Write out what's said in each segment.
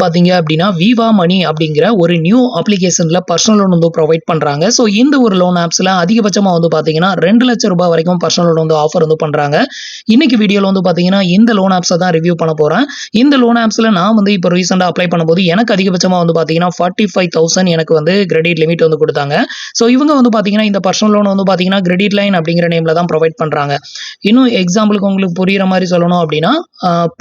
பாத்தீங்க அப்படின்னா விவா மணி அப்படிங்கிற ஒரு நியூ அப்ளிகேஷன்ல பர்சனல் லோன் வந்து ப்ரொவைட் பண்றாங்க. ஸோ இந்த ஒரு லோன் ஆப்ஸ்ல அதிகபட்சமா வந்து பாத்தீங்கன்னா 2,00,000 ரூபாய் வரைக்கும் பர்சனல் லோன் வந்து ஆஃபர் வந்து பண்றாங்க. இன்னைக்கு வீடியோல வந்து பாத்தீங்கன்னா இந்த லோன் ஆப்ஸை தான் ரிவ்யூ பண்ண போறேன். இந்த லோன் ஆப்ஸ்ல நான் வந்து இப்போ ரீசெண்டா அப்ளை பண்ணும்போது எனக்கு அதிகபட்சமா வந்து பாத்தீங்கன்னா 45,000 எனக்கு வந்து கிரெடிட் லிமிட் வந்து கொடுத்தாங்க. ஸோ இவங்க வந்து பாத்தீங்கன்னா இந்த பர்சனல் லோன் வந்து பாத்தீங்கன்னா கிரெடிட் லைன் அப்படிங்கிற நேம்ல தான் ப்ரொவைட் பண்றாங்க. இன்னும் எக்ஸாம்பிளுக்கு உங்களுக்கு புரியுற மாதிரி சொல்லணும் அப்படின்னா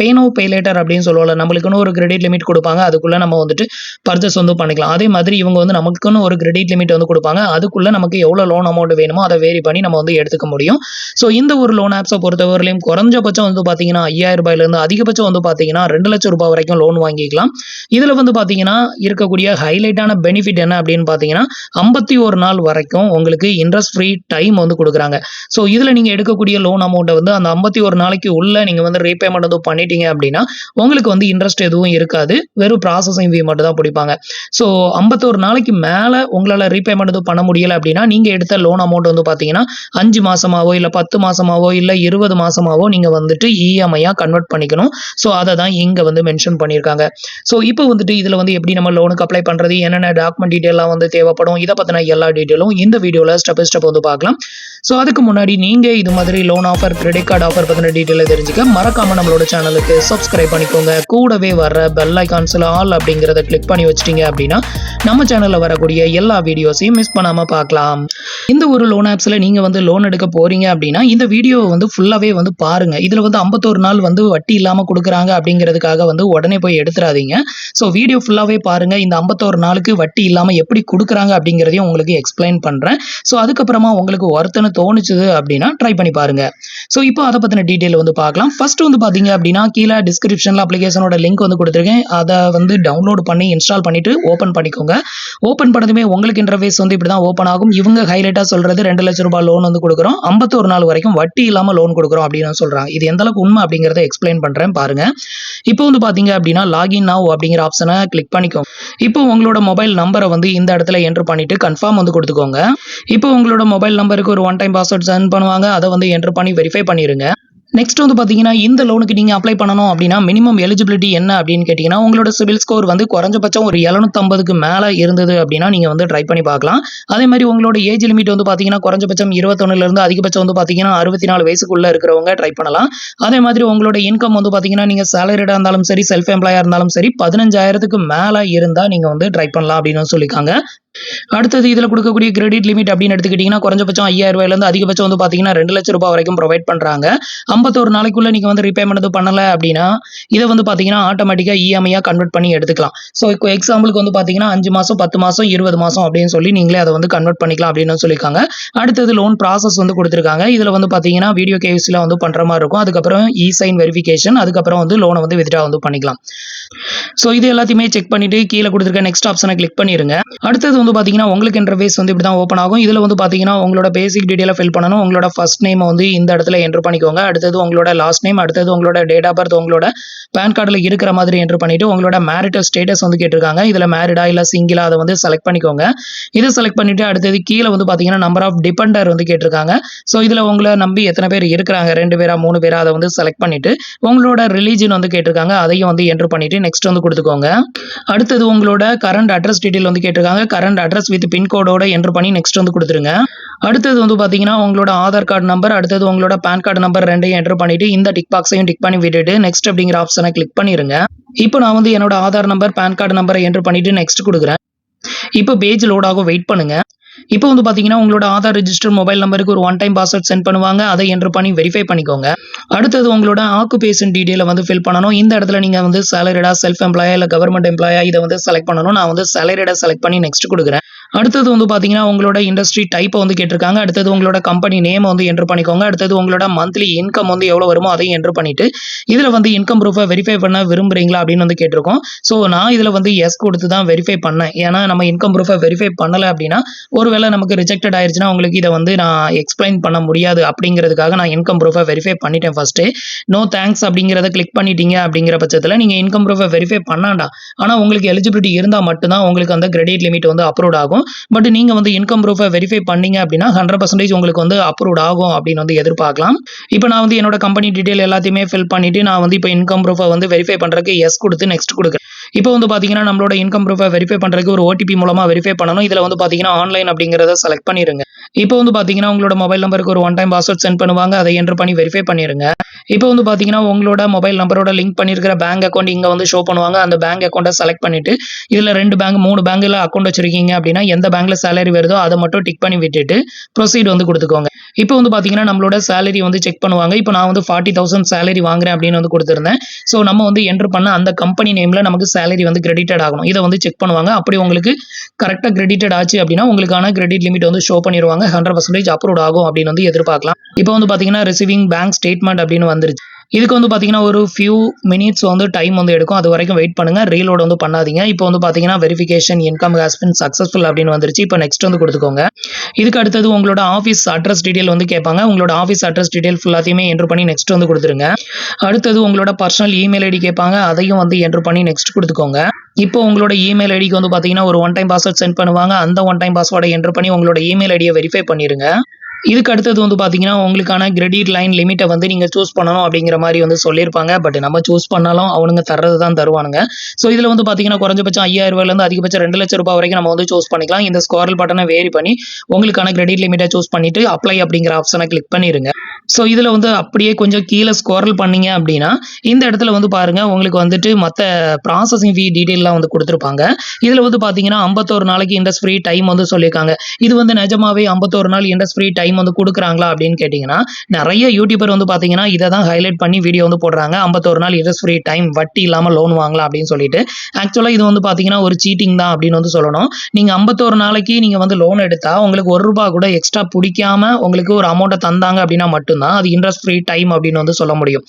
பே நோ பே லேட்டர் அப்படின்னு சொல்லுவோம்ல, நம்மளுக்குன்னு ஒரு கிரெடிட் லிமிட் கொடுப்பாங்க. அதுக்குள்ள நம்ம வந்துட்டு பர்ச்சேஸ் வந்து பண்ணிக்கலாம். அதே மாதிரி இவங்க வந்து நமக்குன்னு ஒரு கிரெடிட் லிமிட் வந்து கொடுப்பாங்க. அதுக்குள்ள நமக்கு எவ்வளவு லோன் அமௌண்ட் வேணுமோ அதை வேரி பண்ணி நம்ம வந்து எடுத்துக்க முடியும். ஸோ இந்த ஒரு லோன் ஆப்ஸை பொறுத்தவரையிலும் குறைஞ்சபட்சம் வந்து பாத்தீங்கன்னா 5,000 ரூபாயிலிருந்து அதிகபட்சம் வந்து பாத்தீங்கன்னா 2,00,000 ரூபாய் வரைக்கும் லோன் வாங்கிக்கலாம். இதுல வந்து பாத்தீங்கன்னா இருக்கக்கூடிய ஹைலைட்டான பெனிஃபிட் என்ன அப்படின்னு பாத்தீங்கன்னா 51 நாள் வரைக்கும் உங்களுக்கு இன்ட்ரெஸ்ட் ஃப்ரீ டைம் வந்து கொடுக்குறாங்க. ஸோ இதுல நீங்க எடுக்கக்கூடிய லோன் அமௌண்ட்டை வந்து அந்த 51 நாளைக்கு உள்ள நீங்க வந்து ரீபேமெண்ட் வந்து பண்ணிட்டீங்க அப்படின்னா உங்களுக்கு வந்து இன்ட்ரெஸ்ட் எதுவும் இருக்காது. வெறும் ப்ராசஸிங் ஃபீ மட்டும் தான் பிடிப்பாங்க. ஸோ 51 நாளைக்கு மேல உங்களால ரீபேமெண்ட் வந்து பண்ண முடியல அப்படின்னா நீங்க எடுத்த லோன் அமௌண்ட் வந்து பாத்தீங்கன்னா 5 மாசமாவோ இல்ல 10 மாசமாவோ இல்ல 20 மாசமாவோ நீங்க வந்துட்டு இஎம்ஐயா கன்வெர்ட் பண்ணிக்கணும். ஸோ அதை தான் இங்க வந்து மென்ஷன் பண்ணியிருக்காங்க. ஸோ இப்போ வந்துட்டு இதுல வந்து எப்படி நம்ம லோனுக்கு அப்ளை பண்றது, என்னென்ன டாக்குமெண்ட் டீடைல்லாம் வந்து தேவைப்படும், இதை பத்தின எல்லா டீடைலும் இந்த வீடியோல ஸ்டெப் பை ஸ்டெப் வந்து பார்க்கலாம். ஸோ அதுக்கு முன்னாடி நீங்க இது மாதிரி loan offer, credit card offer பத்தின டீடைலை தெரிஞ்சுக்க மறக்காம நம்மளோட சேனலுக்கு சப்ஸ்கிரைப் பண்ணிக்கோங்க. கூடவே வர்ற பெல் ஐகான்ஸ்ல ஆல் அப்படிங்கறத கிளிக் பண்ணி வச்சிட்டீங்க அப்படின்னா நம்ம சேனல்ல வரக்கூடிய எல்லா வீடியோஸையும் மிஸ் பண்ணாம பார்க்கலாம். இந்த ஒரு லோன் ஆப்ஸ்ல நீங்க வந்து லோன் எடுக்க போறீங்க அப்படின்னா இந்த வீடியோவை வந்து ஃபுல்லாவே வந்து பாருங்க. இதுல வந்து 51 நாள் வந்து வட்டி இல்லாம கொடுக்குறாங்க அப்படிங்கிறதுக்காக வந்து உடனே போய் எடுத்துறாதீங்க. ஸோ வீடியோ ஃபுல்லாவே பாருங்க. இந்த 51 நாளுக்கு வட்டி இல்லாம எப்படி கொடுக்குறாங்க அப்படிங்கிறதையும் உங்களுக்கு எக்ஸ்பிளைன் பண்றேன். ஸோ அதுக்கப்புறமா உங்களுக்கு ஒருத்தனை தோணுச்சுது அப்படின்னா ட்ரை பண்ணி பாருங்க. ஸோ இப்போ அதை பத்தின டீடைல் வந்து பார்க்கலாம். ஃபர்ஸ்ட் வந்து பாத்தீங்க அப்படின்னா கீழே டிஸ்கிரிப்ஷன்ல அப்ளிகேஷனோட லிங்க் வந்து கொடுத்துருக்கேன். அதை வந்து டவுன்லோட் பண்ணி இன்ஸ்டால் பண்ணிட்டு ஓபன் பண்ணிக்கோங்க. ஓபன் பண்ணதுமே உங்களுக்கு இன்டர்ஃபேஸ் வந்து இப்படி தான் ஓபன் ஆகும். இவங்க ஹைலைட்டா சொல்றது 2,00,000 ரூபாய் லோன் வந்து கொடுக்குறோம், 51 நாள் வரைக்கும் வட்டி இல்லாம லோன் கொடுக்குறோம் அப்படின்னு சொல்றாங்க. இது எந்த அளவுக்கு உண்மை அப்படிங்கறத எக்ஸ்பிளைன் பண்றேன் பாருங்க. இப்போ வந்து பாத்தீங்க அப்படின்னா லாகின் நவ் அப்படிங்கிற ஆப்ஷனை கிளிக் பண்ணிக்கோங்க. இப்போ உங்களோட மொபைல் நம்பரை வந்து இந்த இடத்துல என்டர் பண்ணிட்டு கன்ஃபார்ம் வந்து கொடுத்துக்கோங்க. இப்போ உங்களோட மொபைல் நம்பருக்கு ஒரு ஒன் டைம் பாஸ்வேர்ட் சென்ட் பண்ணுவாங்க. அதை வந்து என்டர் பண்ணி வெரிஃபை பண்ணிருங்க. நெக்ஸ்ட் வந்து பாத்தீங்கன்னா இந்த லோனுக்கு நீங்க அப்ளை பண்ணணும் அப்படின்னா மினிமம் எலிஜிபிலிட்டி என்ன அப்படின்னு கேட்டீங்கன்னா உங்களோட சிவில் ஸ்கோர் வந்து குறைஞ்சபட்சம் ஒரு 750க்கு மேல இருந்தது அப்படின்னா நீங்க வந்து ட்ரை பண்ணி பார்க்கலாம். அதே மாதிரி உங்களோட ஏஜ் லிமிட் வந்து பாத்தீங்கன்னா குறைஞ்சபட்சம் 21 இருந்து அதிகபட்சம் வந்து பாத்தீங்கன்னா 64 வயசுக்குள்ள இருக்கிறவங்க ட்ரை பண்ணலாம். அதே மாதிரி உங்களோட இன்கம் வந்து பாத்தீங்கன்னா நீங்க சேலரிடா இருந்தாலும் சரி, செல்ஃப் எம்ப்ளாயா இருந்தாலும் சரி 15,000க்கு மேல இருந்தா நீங்க வந்து ட்ரை பண்ணலாம் அப்படின்னு சொல்லிருக்காங்க. அடுத்தது இதுல கொடுக்கக்கூடிய கிரெடிட் லிமிட் அப்படின்னு எடுத்துக்கிட்டீங்கன்னா குறைஞ்சபட்சம் 5,000 ரூபாயிலிருந்து அதிகபட்சம் வந்து பாத்தீங்கன்னா 2,00,000 ரூபாய் வரைக்கும் ப்ரொவைட் பண்றாங்க. 51 நாளைக்குள்ள நீங்க வந்து ரீபேமெண்ட் பண்ணல அப்படின்னா இதை வந்து பாத்தீங்கன்னா ஆட்டோமேட்டிக்கா இஎம்ஐயா கன்வெர்ட் பண்ணி எடுத்துக்கலாம். ஸோ இப்போ எக்ஸாம்பிளுக்கு வந்து பாத்தீங்கன்னா 5 மாசம், 10 மாசம், 20 மாசம் அப்படின்னு சொல்லி நீங்களே அதை வந்து கன்வெர்ட் பண்ணிக்கலாம் அப்படின்னு சொல்லியிருக்காங்க. அடுத்தது லோன் ப்ராசஸ் வந்து கொடுத்துருக்காங்க. இதுல வந்து பாத்தீங்கன்னா வீடியோ கேவிசில வந்து பண்ற மாதிரி இருக்கும். அதுக்கப்புறம் இ சைன் வெரிஃபிகேஷன், அதுக்கப்புறம் வந்து லோனை வந்து வித்ட்ரா வந்து பண்ணிக்கலாம். ஸோ இது எல்லாத்தையுமே செக் பண்ணிட்டு கீழே கொடுத்துருக்க நெக்ஸ்ட் ஆப்ஷனை கிளிக் பண்ணிருங்க. அடுத்தது வந்து பாத்தீங்கன்னா உங்களுக்கு இன்டர்ஃபேஸ் வந்து இப்படி தான் ஓப்பன் ஆகும். இதுல வந்து பாத்தீங்கன்னா உங்களோட பேசிக் டீடைலை ஃபில் பண்ணணும். உங்களோட ஃபர்ஸ்ட் நேம் வந்து இந்த இடத்துல என்டர் பண்ணிக்கோங்க. அடுத்தது உங்களோட லாஸ்ட் நேம், அடுத்தது உங்களோட டேட் ஆஃப் பர்த் உங்களோட பேன் கார்டுல இருக்கிற மாதிரி என்டர் பண்ணிட்டு உங்களோட மேரிட்டல் ஸ்டேட்டஸ் வந்து கேட்டிருக்காங்க. இதுல மேரிடா இல்ல சிங்கிளா அதை வந்து செலக்ட் பண்ணிக்கோங்க. இதை செலக்ட் பண்ணிட்டு அடுத்தது கீழே வந்து பாத்தீங்கன்னா நம்பர் ஆஃப் டிபெண்டர் வந்து கேட்டிருக்காங்க. ஸோ இதுல உங்களை நம்பி எத்தனை பேர் இருக்கிறாங்க, 2 பேரா 3 பேரா அதை வந்து செலக்ட் பண்ணிட்டு உங்களோட ரிலீஜன் வந்து கேட்டிருக்காங்க. அதையும் வந்து என்டர் பண்ணிட்டு நெக்ஸ்ட் வந்து கொடுத்துக்கோங்க. அடுத்தது உங்களோட கரண்ட் அட்ரஸ் டீடைல் வந்து கேட்டிருக்காங்க. கரண்ட் அட்ரஸ் வித் பின்கோடோட என்டர் பண்ணி நெக்ஸ்ட் வந்து கொடுத்துருங்க. அடுத்தது வந்து பாத்தீங்கன்னா உங்களோட ஆதார் கார்டு நம்பர், அடுத்தது உங்களோட பேன் கார்டு நம்பர் ரெண்டையும் என்டர் பண்ணிட்டு இந்த டிக் பாக்ஸையும் டிக் பண்ணி விட்டுட்டு நெக்ஸ்ட் அப்படிங்கிற ஆப்ஷனை கிளிக் பண்ணிருங்க. இப்போ நான் வந்து என்னோட ஆதார் நம்பர், பேன் கார்டு நம்பரை என்டர் பண்ணிட்டு நெக்ஸ்ட் கொடுக்குறேன். இப்போ பேஜ் லோட் ஆகும், வெயிட் பண்ணுங்க. இப்போ வந்து பாத்தீங்கன்னா உங்களோட ஆதார் ரெஜிஸ்டர் மொபைல் நம்பருக்கு ஒரு ஒன் டைம் பாஸ்வேர்ட் சென்ட் பண்ணுவாங்க. அதை என்டர் பண்ணி வெரிஃபை பண்ணிக்கோங்க. அடுத்தது உங்களோட ஆக்குபேஷன் டீடைலை வந்து ஃபில் பண்ணணும். இந்த இடத்துல நீங்க வந்து சேலரிடா, செல்ஃப் எம்ப்ளாயா இல்ல கவர்மெண்ட் எம்ப்ளாயா இதை வந்து செலக்ட் பண்ணணும். நான் வந்து சேலரிடா செலக்ட் பண்ணி நெக்ஸ்ட் கொடுக்குறேன். அடுத்தது வந்து பாத்தீங்கன்னா உங்களோட இண்டஸ்ட்ரி டைப்பை வந்து கேட்டிருக்காங்க. அடுத்தது உங்களோட கம்பெனி நேம் வந்து என்டர் பண்ணிக்கோங்க. அடுத்தது உங்களோட மந்த்லி இன்கம் வந்து எவ்வளவு வருமோ அதையும் என்டர் பண்ணிட்டு இதுல வந்து இன்கம் ப்ரூஃபை வெரிஃபை பண்ண விரும்புறீங்களா அப்படின்னு வந்து கேட்டிருக்கோம். ஸோ நான் இதுல வந்து எஸ் கொடுத்து தான் வெரிஃபை பண்ணேன். ஏன்னா நம்ம இன்கம் ப்ரூஃபை வெரிஃபை பண்ணல அப்படின்னா ஒருவேளை நமக்கு ரிஜெக்டட் ஆயிருச்சுன்னா உங்களுக்கு இதை வந்து நான் எக்ஸ்பிளைன் பண்ண முடியாது அப்படிங்கிறதுக்காக நான் இன்கம் ப்ரூஃபை வெரிஃபை பண்ணிட்டேன் ஃபர்ஸ்ட். நோ தேங்க்ஸ் அப்படிங்கிறத கிளிக் பண்ணிட்டீங்க அப்படிங்கிற பட்சத்தில் நீங்க இன்கம் ப்ரூஃபை வெரிஃபை பண்ணாண்டா, ஆனா உங்களுக்கு எலிஜிபிலிட்டி இருந்தா மட்டும்தான் உங்களுக்கு அந்த கிரெடிட் லிமிட் வந்து அப்ரூவ் ஆகும். இருக்கும். பட் நீங்க வந்து இன்கம் ப்ரூஃபை வெரிஃபை பண்ணீங்க அப்படின்னா 100% உங்களுக்கு வந்து அப்ரூவ்ட் ஆகும் அப்படின்னு வந்து எதிர்பார்க்கலாம். இப்போ நான் வந்து என்னோட கம்பெனி டீடைல் எல்லாத்தையுமே ஃபில் பண்ணிட்டு நான் வந்து இப்போ இன்கம் ப்ரூஃபை வந்து வெரிஃபை பண்றதுக்கு எஸ் கொடுத்து நெக்ஸ்ட் கொடுக்குறேன். இப்போ வந்து பாத்தீங்கன்னா நம்மளோட இன்கம் ப்ரூஃபை வெரிஃபை பண்றதுக்கு ஒரு ஓடிபி மூலமா வெரிஃபை பண்ணணும். இதுல வந்து பாத்தீங்கன்னா ஆன்லைன் அப்படிங்கறத செலக்ட் பண்ணிருங்க. இப்போ வந்து பாத்தீங்கன்னா உங்களோட மொபைல் நம்பருக்கு ஒரு ஒன் டைம் பாஸ்வேர்ட் சென்ட் பண்ணுவாங்க. அதை என்டர் பண்ணி வெரிஃபை பண்ணிருங்க. இப்போ வந்து பாத்தீங்கன்னா உங்களோட மொபைல் நம்பரோட லிங்க் பண்ணிருக்கிற பேங்க் அக்கௌண்ட் இங்க வந்து ஷோ பண்ணுவாங்க. அந்த பேங்க் அக்கௌண்ட்டை செலக்ட் பண்ணிட்டு இதுல 2 பேங்க் 3 பேங்க்ல அக்கௌண்ட் வச்சிருக்கீங்க அப்படின்னா எந்த பேங்க்ல சேலரி வருதோ அதை மட்டும் டிக் பண்ணி விட்டுட்டு ப்ரொசீட் வந்து கொடுத்துக்கோங்க. இப்போ வந்து பாத்தீங்கன்னா நம்மளோட சேலரி வந்து செக் பண்ணுவாங்க. இப்போ நான் வந்து 40,000 சேலரி வாங்குறேன் அப்படின்னு வந்து கொடுத்திருந்தேன். ஸோ நம்ம வந்து என்டர் பண்ண அந்த கம்பெனி நேம்ல நமக்கு சேலரி வந்து கிரெடிட்டட் ஆகணும். இதை வந்து செக் பண்ணுவாங்க. அப்படி உங்களுக்கு கரெக்டா கிரெடிட்டட் ஆச்சு அப்படின்னா உங்களுக்கான கிரெடிட் லிமிட் வந்து ஷோ பண்ணிடுவாங்க. 100% அப்ரூவ் ஆகும் அப்படின்னு வந்து எதிர்பார்க்கலாம். இப்போ வந்து பாத்தீங்கன்னா ரிசீவிங் பேங்க் ஸ்டேட்மெண்ட் அப்படின்னு வந்துருச்சு. இதுக்கு வந்து பாத்தீங்கன்னா ஒரு ஃபியூ மினிட்ஸ் வந்து டைம் வந்து எடுக்கும். அது வரைக்கும் வெயிட் பண்ணுங்க. ரீலோட் வந்து பண்ணாதீங்க. இப்போ வந்து பாத்தீங்கன்னா verification income has been successful அப்படின்னு வந்துருச்சு. இப்போ நெக்ஸ்ட் வந்து கொடுத்துக்கோங்க. இதுக்கு அடுத்தது உங்களோட ஆஃபீஸ் அட்ரஸ் டீடைல் வந்து கேட்பாங்க. உங்களோட ஆஃபீஸ் அட்ரஸ் டீடைல் ஃபுல்லாத்தையுமே என்டர் பண்ணி நெக்ஸ்ட் வந்து கொடுத்துருங்க. அடுத்தது உங்களோட பர்சனல் இமெயில் ஐடி கேட்பாங்க. அதையும் வந்து என்டர் பண்ணி நெக்ஸ்ட் கொடுத்துக்கோங்க. இப்போ உங்களோட இமெயில் ஐடிக்கு வந்து பாத்தீங்கன்னா ஒரு ஒன் டைம் பாஸ்வேர்ட் சென்ட் பண்ணுவாங்க. அந்த ஒன் டைம் பாஸ்வேர்டை என்டர் பண்ணி உங்களோட இமெயில் ஐடியை வெரிஃபை பண்ணிருங்க. இதுக்கு அடுத்தது வந்து பாத்தீங்கன்னா உங்களுக்கான கிரெடிட் லைன் லிமிட்டை வந்து நீங்க சூஸ் பண்ணணும் அப்படிங்கிற மாதிரி வந்து சொல்லியிருப்பாங்க. பட் நம்ம சூஸ் பண்ணாலும் அவனுங்க தர்றது தான் தருவானுங்க. ஸோ இதுல வந்து பாத்தீங்கன்னா குறைஞ்சபட்சம் 5,000 ரூபாயிலிருந்து அதிகபட்சம் 2 லட்சம் ரூபாய் வரைக்கும் நம்ம வந்து சூஸ் பண்ணிக்கலாம். இந்த ஸ்குவாரல் பட்டனை வேரி பண்ணி உங்களுக்கான கிரெடிட் லிமிட்டை சூஸ் பண்ணிட்டு அப்ளை அப்படிங்கிற ஆப்ஷனை கிளிக் பண்ணிருங்க. ஸோ இதுல வந்து அப்படியே கொஞ்சம் கீழே ஸ்குவாரல் பண்ணீங்க அப்படின்னா இந்த இடத்துல வந்து பாருங்க உங்களுக்கு வந்துட்டு மற்ற ப்ராசஸிங் ஃபீ டீடைல்லாம் வந்து கொடுத்துருப்பாங்க. இதுல வந்து பாத்தீங்கன்னா 51 நாளைக்கு இன்ட்ரெஸ்ட் ஃப்ரீ டைம் வந்து சொல்லியிருக்காங்க. இது வந்து நிஜமாவே 51 நாள் இன்ட்ரெஸ்ட் ஃப்ரீ டைம் வந்து கொடுக்குறாங்களா அப்படின்னு கேட்டீங்கன்னா நிறைய யூடியூபர் வந்து பாத்தீங்கன்னா இதை தான் ஹைலைட் பண்ணி வீடியோ வந்து போடுறாங்க. 51 நாள் இன்ட்ரெஸ்ட் ஃப்ரீ டைம் வட்டி இல்லாம லோன் வாங்கலாம் அப்படின்னு சொல்லிட்டு. ஆக்சுவலா இது வந்து பாத்தீங்கன்னா ஒரு சீட்டிங் தான் அப்படின்னு வந்து சொல்லணும். நீங்க 51 நாளைக்கு நீங்க வந்து லோன் எடுத்தா உங்களுக்கு ₹1 கூட எக்ஸ்ட்ரா பிடிக்காம உங்களுக்கு ஒரு அமௌண்ட்டை தந்தாங்க அப்படின்னா மட்டும்தான் அது இன்ட்ரெஸ்ட் ஃப்ரீ டைம் அப்படின்னு வந்து சொல்ல முடியும்.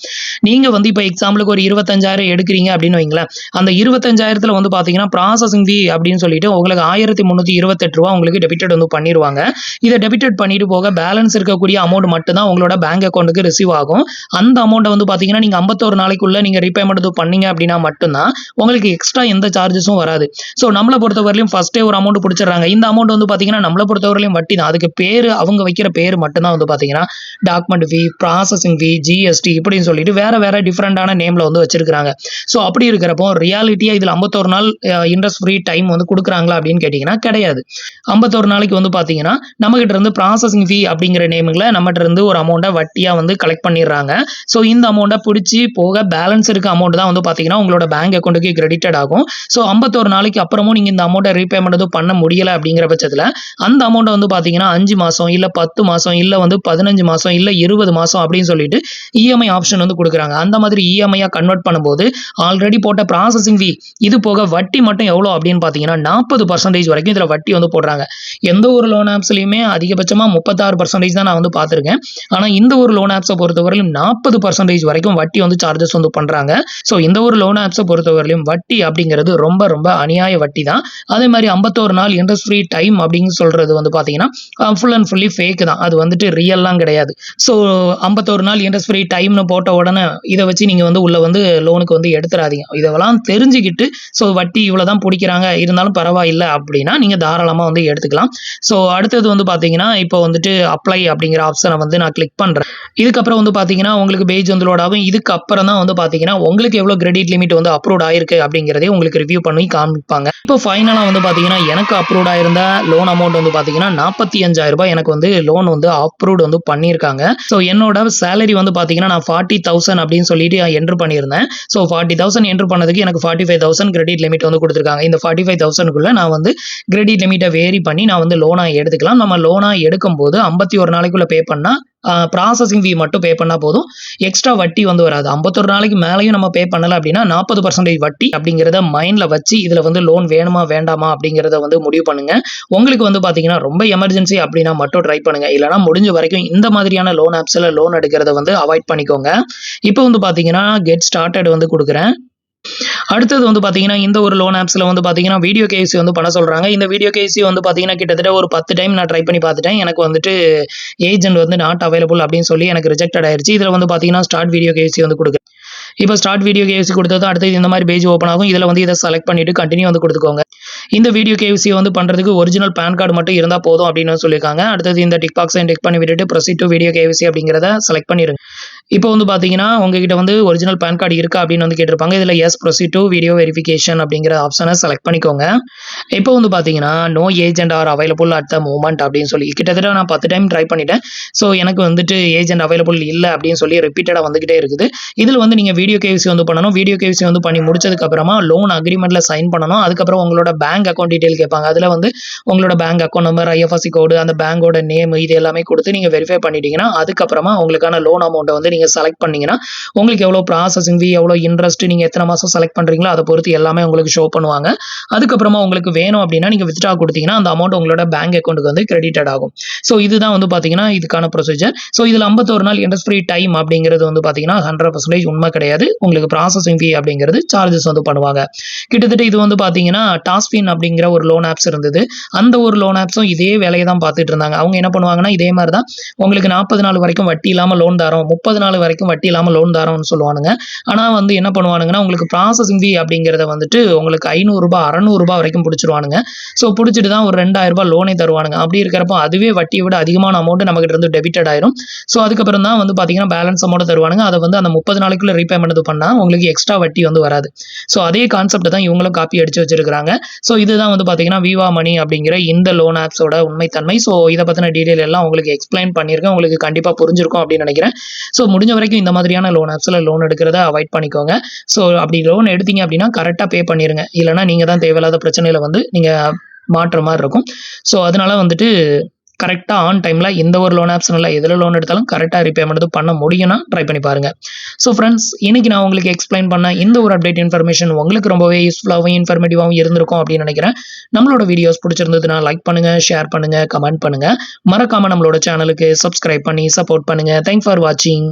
நீங்க வந்து இப்போ எக்ஸாம்பிளுக்கு ஒரு 25,000 எடுக்கிறீங்க அப்படின்னு வைங்களேன். அந்த 25,000த்துல வந்து பாத்தீங்கன்னா ப்ராசஸிங் ஃபீ அப்படின்னு சொல்லிட்டு உங்களுக்கு ₹1,328 உங்களுக்கு டெபிட்டட் வந்து பண்ணிடுவாங்க. இதை டெபிட்டட் பண்ணிட்டு போக பேலன்ஸ் இருக்கக்கூடிய அமௌண்ட் மட்டும் தான் உங்களோட பேங்க் அக்கௌண்ட்டுக்கு ரிசீவ் ஆகும். அந்த அமௌண்ட்டை வந்து பாத்தீங்கன்னா நீங்க 51 நாளைக்குள்ள நீங்க ரீபேமெண்ட் பண்ணீங்க அப்படின்னா மட்டும்தான் உங்களுக்கு எக்ஸ்ட்ரா எந்த சார்ஜஸும் வராது. ஸோ நம்மளை பொறுத்தவரையிலும் ஃபர்ஸ்டே ஒரு அமௌண்ட் பிடிச்சிடறாங்க. இந்த அமௌண்ட் வந்து பாத்தீங்கன்னா நம்மளை பொறுத்தவரையிலும் வட்டி தான். அதுக்கு பேரு அவங்க வைக்கிற பேர் மட்டும்தான் வந்து பாத்தீங்கன்னா டாக்குமெண்ட் ஃபீ, ப்ராசஸிங் ஃபீ, ஜிஎஸ்டி இப்படின்னு சொல்லிட்டு வேற வேற டிஃப்ரெண்டான நேம்ல வந்து வச்சிருக்காங்க. ஸோ அப்படி இருக்கிறப்போ ரியாலிட்டியா இதுல 51 நாள் இன்ட்ரெஸ்ட் ஃப்ரீ டைம் வந்து கொடுக்குறாங்களா அப்படின்னு கேட்டீங்கன்னா கிடையாது. 51 நாளைக்கு வந்து பாத்தீங்கன்னா நம்ம கிட்ட இருந்து ப்ராசஸிங் ஃபீ அப்படிங்கிற நேம்ல நம்மகிட்ட இருந்து ஒரு அமௌண்ட்டை வட்டியா வந்து கலெக்ட் பண்ணிடுறாங்க. ஸோ இந்த அமௌண்ட்டை பிடிச்சி போக பேலன்ஸ் இருக்க அமௌண்ட் தான் வந்து பாத்தீங்கன்னா உங்களோட பேங்க் அக்கௌண்ட்டுக்கு கிரெடிட்டட் ஆகும். ஸோ 51 நாளைக்கு அப்புறமும் நீங்க இந்த அமௌண்ட்டை ரீபேமெண்ட் எதுவும் பண்ண முடியல அப்படிங்கிற பட்சத்துல அந்த அமௌண்ட்டை வந்து பாத்தீங்கன்னா 5 மாசம் இல்ல 10 மாசம் இல்ல வந்து 15 மாசம் இல்ல 20 மாசம் அப்படின்னு சொல்லிட்டு இஎம்ஐ ஆப்ஷன் வந்து கொடுக்குறாங்க. அந்த மாதிரி இஎம்ஐயா கன்வெர்ட் பண்ணும்போது ஆல்ரெடி போட்ட ப்ராசஸிங் ஃபீ இது போக வட்டி மட்டும் எவ்வளவு அப்படின்னு பாத்தீங்கன்னா 40% வரைக்கும் இதுல வட்டி வந்து போடுறாங்க. எந்த ஒரு லோன் ஆப்ஸ்லயுமே அதிகபட்சமா 36% தான் நான் வந்து பார்த்திருக்கேன். ஆனா இந்த ஒரு லோன் ஆப்ஸை பொறுத்தவரையிலும் 40% வரைக்கும் வட்டி வந்து சார்ஜஸ் வந்து பண்றாங்க. ஸோ இந்த ஒரு லோன் ஆப்ஸை பொறுத்தவரையிலும் வட்டி அப்படிங்கிறது ரொம்ப ரொம்ப அநியாய வட்டி தான். அதே மாதிரி 51 நாள் இன்ட்ரெஸ்ட் ஃப்ரீ டைம் அப்படின்னு சொல்றது வந்து பாத்தீங்கன்னா ஃபுல் அண்ட் ஃபுல்லி ஃபேக் தான். அது வந்துட்டு ரியல்லாம் கிடையாது. ஸோ 51 நாள் இன்ட்ரெஸ்ட் ஃப்ரீ டைம்னு போட்ட உடனே இதை வச்சு நீங்க வந்து உள்ள வந்து லோனுக்கு வந்து எடுத்துறாதீங்க. இதெல்லாம் தெரிஞ்சுக்கிட்டு ஸோ வட்டி இவ்வளவுதான் பிடிக்கிறாங்க இருந்தாலும் பரவாயில்லை அப்படின்னா நீங்க தாராளமா வந்து எடுத்துக்கலாம். ஸோ அடுத்தது வந்து பாத்தீங்கன்னா இப்போ வந்துட்டு அப்ளை அப்படிங்கிற ஆப்ஷனை வந்து நான் கிளிக் பண்றேன். இதுக்கப்புறம் வந்து பாத்தீங்கன்னா உங்களுக்கு பேஜ் வந்து லோட் ஆகும். இதுக்கு அப்புறம் தான் வந்து பாத்தீங்கன்னா உங்களுக்கு எவ்வளவு கிரெடிட் லிமிட் வந்து அப்ரூவ்ட் ஆயிருக்கு அப்படிங்கறதே உங்களுக்கு ரிவ்யூ பண்ணி காமிப்பாங்க. இப்போ ஃபைனலா வந்து பாத்தீங்கன்னா எனக்கு அப்ரூவ்ட் ஆயிருந்த லோன் அமௌண்ட் வந்து பாத்தீங்கன்னா ₹45,000 எனக்கு வந்து லோன் வந்து அப்ரூவ்ட் வந்து பண்ணியிருக்காங்க. ஸோ என்னோட சேலரி வந்து பாத்தீங்கன்னா நான் 40,000 அப்படின்னு சொல்லிட்டு என்டர் பண்ணியிருந்தேன். ஸோ 40,000 என்டர் பண்ணதுக்கு எனக்கு 45,000 கிரெடிட் லிமிட் வந்து கொடுத்துருக்காங்க. இந்த 45,000க்குள்ள நான் வந்து கிரெடிட் லிமிட்டை வேரி பண்ணி நான் வந்து லோனா எடுத்துக்கலாம். நம்ம லோனா எடுக்கும் போது 51 நாளைக்குள்ள பே பண்ணா ப்ராசஸிங் ஃபீ மட்டும் பே பண்ணா போதும். எக்ஸ்ட்ரா வட்டி வந்து வராது. 51 நாளைக்கு மேலேயும் நம்ம பே பண்ணல அப்படின்னா 40% வட்டி அப்படிங்கிறத மைண்ட்ல வச்சு இதுல வந்து லோன் வேணுமா வேண்டாமா அப்படிங்கிறத வந்து முடிவு பண்ணுங்க. உங்களுக்கு வந்து பாத்தீங்கன்னா ரொம்ப எமர்ஜென்சி அப்படின்னா மட்டும் ட்ரை பண்ணுங்க. இல்லைன்னா முடிஞ்ச வரைக்கும் இந்த மாதிரியான லோன் ஆப்ஸ்ல லோன் எடுக்கிறத வந்து அவாய்ட் பண்ணிக்கோங்க. இப்போ வந்து பாத்தீங்கன்னா கெட் ஸ்டார்டட் வந்து கொடுக்குறேன். அடுத்தது வந்து பாத்தீங்கன்னா இந்த ஒரு லோன் ஆப்ஸ்ல வந்து பாத்தீங்கன்னா வீடியோ கேசி வந்து பண்ண சொல்றாங்க. இந்த வீடியோ கேசி வந்து பாத்தீங்கன்னா கிட்டத்தட்ட ஒரு 10 டைம் நான் ட்ரை பண்ணி பார்த்துட்டேன். எனக்கு வந்துட்டு ஏஜென்ட் வந்து நாட் அவைலபிள் அப்படின்னு சொல்லி எனக்கு ரிஜெக்டட் ஆயிருச்சு. இதுல வந்து பாத்தீங்கன்னா ஸ்டார்ட் வீடியோ கேசி வந்து கொடுக்குறேன். இப்போ ஸ்டார்ட் வீடியோ கேவிசி கொடுத்ததும் அடுத்தது இந்த மாதிரி பேஜ் ஓப்பன் ஆகும். இதில் வந்து இதை செலக்ட் பண்ணிட்டு கண்டினியூ வந்து கொடுத்துக்கோங்க. இந்த வீடியோ கேவிசி வந்து பண்ணுறதுக்கு ஒரிஜினல் பேன் கார்டு மட்டும் இருந்தால் போதும் அப்படின்னு சொல்லியிருக்காங்க. அடுத்தது இந்த டிக் பாக்ஸை டிக் பண்ணி விட்டுட்டு ப்ரொசீட் டு வீடியோ கேவிசி அப்படிங்கிறத செலக்ட் பண்ணிடுங்க. இப்போ வந்து பார்த்தீங்கன்னா உங்ககிட்ட வந்து ஒரிஜினல் பேன் கார்டு இருக்கா அப்படின்னு வந்து கேட்டிருப்பாங்க. இதில் yes proceed to video verification அப்படிங்கிற ஆப்ஷனை செலக்ட் பண்ணிக்கோங்க. இப்போ வந்து பார்த்தீங்கன்னா no agent are available at the moment அப்படின்னு சொல்லி கிட்டத்தட்ட நான் 10 டைம் ட்ரை பண்ணிட்டேன். ஸோ எனக்கு வந்துட்டு ஏஜென்ட் அவைலபிள் இல்லை அப்படின்னு சொல்லி ரிப்பீட்டடாக வந்துகிட்டே இருக்குது. இதில் வந்து நீங்கள் வீடியோ கேவிசி வந்து பண்ணணும். வீடியோ கேவிசி வந்து பண்ணி முடிச்சதுக்கப்புறமா லோன் அக்ரிமெண்ட்டில் சைன் பண்ணணும். அதுக்கப்புறம் உங்களோட பேங்க் அக்கௌண்ட் டீட்டெயில் கேட்பாங்க. அதில் வந்து உங்களோட பேங்க் அக்கௌண்ட் நம்பர், ஐஎஃப்எஸ்சி கோடு, அந்த பேங்கோட நேம் இது எல்லாமே கொடுத்து நீங்கள் வெரிஃபை பண்ணிட்டீங்கன்னா அதுக்கப்புறமா உங்களுக்கான லோன் அமௌண்ட்டை வந்து நீங்கள் செலக்ட் பண்ணீங்கன்னா உங்களுக்கு எவ்வளோ ப்ராசஸிங் ஃபீ, எவ்வளோ இன்ட்ரெஸ்ட், நீங்கள் எத்தனை மாதம் செலக்ட் பண்ணுறீங்களோ அதை பொறுத்து எல்லாமே உங்களுக்கு ஷோ பண்ணுவாங்க. அதுக்கப்புறமா உங்களுக்கு வேணும் அப்படின்னா நீங்கள் வித்ட்ரா கொடுத்தீங்கன்னா அந்த அமௌண்ட் உங்களோட பேங்க் அக்கௌண்ட்டுக்கு வந்து கிரெடிட்டட் ஆகும். ஸோ இதுதான் வந்து பார்த்தீங்கன்னா இதுக்கான ப்ரொசீஜர். ஸோ இதில் 51 நாள் இன்ட்ரெஸ்ட் ஃப்ரீ டைம் அப்படிங்கிறது வந்து பார்த்தீங்கன்னா 100% உண்மை கிடையாது. உங்களுக்கு ப்ராசஸிங் ஃபீ அப்படிங்கிறது சார்ஜஸ் வந்து பண்ணுவாங்க. கிட்டத்தட்ட இது வந்து பார்த்தீங்கன்னா டாஸ்பின் அப்படிங்கிற ஒரு லோன் ஆப்ஸ் இருந்தது. அந்த ஒரு லோன் ஆப்ஸும் இதே வேலையை தான் பார்த்துட்டு இருந்தாங்க. அவங்க என்ன பண்ணுவாங்கன்னா இதே மாதிரி தான் உங்களுக்கு 40 நாள் வரைக்கும் வட்டி இல்லாமல் லோன் தரோம், 30 நாள் வரைக்கும் வட்டி இல்லாமல் லோன் தரோம்னு சொல்லுவானுங்க. ஆனால் வந்து என்ன பண்ணுவானுங்கன்னா உங்களுக்கு ப்ராசஸிங் ஃபீ அப்படிங்கிறத வந்துட்டு உங்களுக்கு 500 ரூபாய் 600 ரூபாய் வரைக்கும் பிடிச்சிருவானுங்க. ஸோ பிடிச்சிட்டு தான் ஒரு 2000 ரூபாய் லோனே தருவானுங்க. அப்படி இருக்கிறப்போ அதுவே வட்டியை விட அதிகமான அமௌண்ட் நம்மகிட்ட இருந்து டெபிட்டட் ஆயிரும். ஸோ அதுக்கப்புறம் தான் வந்து பார்த்தீங்கன்னா பேலன்ஸ் அமௌண்ட் தருவானுங்க. அதை வந்து அந்த 30 நாளைக்குள்ள ரீபேமெண்ட் பண்ணால் உங்களுக்கு எக்ஸ்ட்ரா வட்டி வந்து வராது. ஸோ அதே கான்செப்ட் தான் இவங்களும் காப்பி அடிச்சு வச்சிருக்காங்க. ஸோ இதுதான் வந்து பார்த்தீங்கன்னா விவா மணி அப்படிங்கிற இந்த லோன் ஆப்ஸோட உண்மைத்தன்மை. ஸோ இதை பற்றின டீடைல் எல்லாம் உங்களுக்கு எக்ஸ்பிளைன் பண்ணியிருக்கேன். உங்களுக்கு கண்டிப்பாக புரிஞ்சிருக்கும் அப்படின்னு நினைக்கிறேன். ஸோ முடிஞ்ச வரைக்கும் இந்த மாதிரியான லோன் ஆப்ஸில் லோன் எடுக்கிறத அவாய்ட் பண்ணிக்கோங்க. ஸோ அப்படி லோன் எடுத்தீங்க அப்படின்னா கரெக்டாக பே பண்ணிடுங்க. இல்லைனா நீங்கள் தான் தேவையில்லாத பிரச்சனையில் வந்து நீங்கள் மாட்டுற மாதிரி இருக்கும். ஸோ அதனால வந்துட்டு கரெக்டாக ஆன் டைமில் இந்த ஒரு லோன் ஆப்ஸ் இல்லை எதில் லோன் எடுத்தாலும் கரெக்டாக ரீபேமெண்ட் பண்ண முடியும்னா ட்ரை பண்ணி பாருங்கள். ஸோ ஃப்ரெண்ட்ஸ் இன்னைக்கு நான் உங்களுக்கு எக்ஸ்பிளைன் பண்ண இந்த ஒரு அப்டேட் இன்ஃபர்மேஷன் உங்களுக்கு ரொம்பவே யூஸ்ஃபுல்லாகவும் இன்ஃபர்மேட்டிவாகவும் இருந்திருக்கும் அப்படின்னு நினைக்கிறேன். நம்மளோட வீடியோஸ் பிடிச்சிருந்ததுன்னா லைக் பண்ணுங்கள், ஷேர் பண்ணுங்கள், கமெண்ட் பண்ணுங்கள். மறக்காமல் நம்மளோட சேனலுக்கு சப்ஸ்கிரைப் பண்ணி சப்போர்ட் பண்ணுங்கள். தேங்க்ஸ் ஃபார் வாட்சிங்.